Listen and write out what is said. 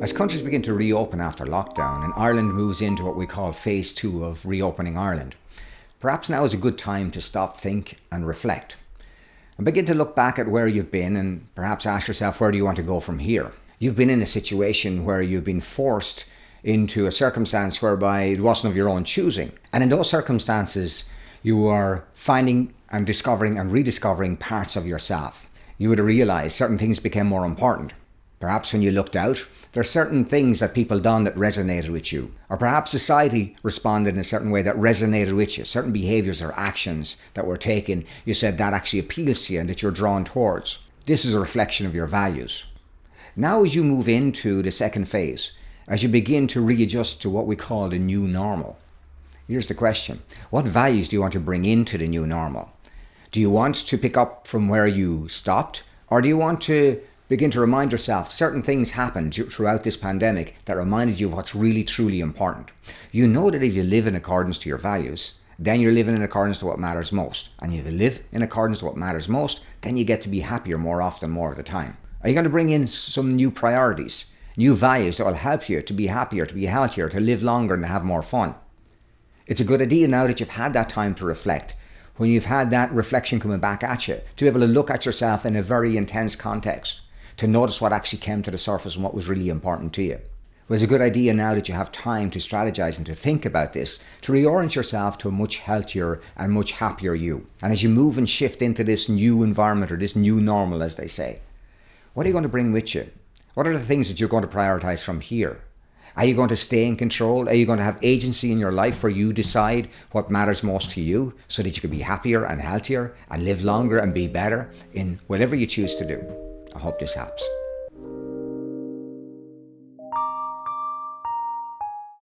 As countries begin to reopen after lockdown and Ireland moves into what we call phase 2 of reopening Ireland, perhaps now is a good time to stop, think and reflect. And begin to look back at where you've been and perhaps ask yourself, where do you want to go from here? You've been in a situation where you've been forced into a circumstance whereby it wasn't of your own choosing. And in those circumstances, you are finding and discovering and rediscovering parts of yourself. You would have realised certain things became more important. Perhaps when you looked out, there are certain things that people done that resonated with you. Or perhaps society responded in a certain way that resonated with you. Certain behaviours or actions that were taken, you said that actually appeals to you and that you're drawn towards. This is a reflection of your values. Now as you move into the second phase, as you begin to readjust to what we call the new normal, here's the question. What values do you want to bring into the new normal? Do you want to pick up from where you stopped? Or do you want to begin to remind yourself certain things happened throughout this pandemic that reminded you of what's really, truly important? You know that if you live in accordance to your values, then you're living in accordance to what matters most. And if you live in accordance to what matters most, then you get to be happier more often, more of the time. Are you going to bring in some new priorities, new values that will help you to be happier, to be healthier, to live longer and to have more fun? It's a good idea now that you've had that time to reflect, when you've had that reflection coming back at you, to be able to look at yourself in a very intense context, to notice what actually came to the surface and what was really important to you. Well, it's a good idea now that you have time to strategize and to think about this, to reorient yourself to a much healthier and much happier you. And as you move and shift into this new environment, or this new normal, as they say, what are you going to bring with you? What are the things that you're going to prioritize from here? Are you going to stay in control? Are you going to have agency in your life where you decide what matters most to you so that you can be happier and healthier and live longer and be better in whatever you choose to do? I hope this helps.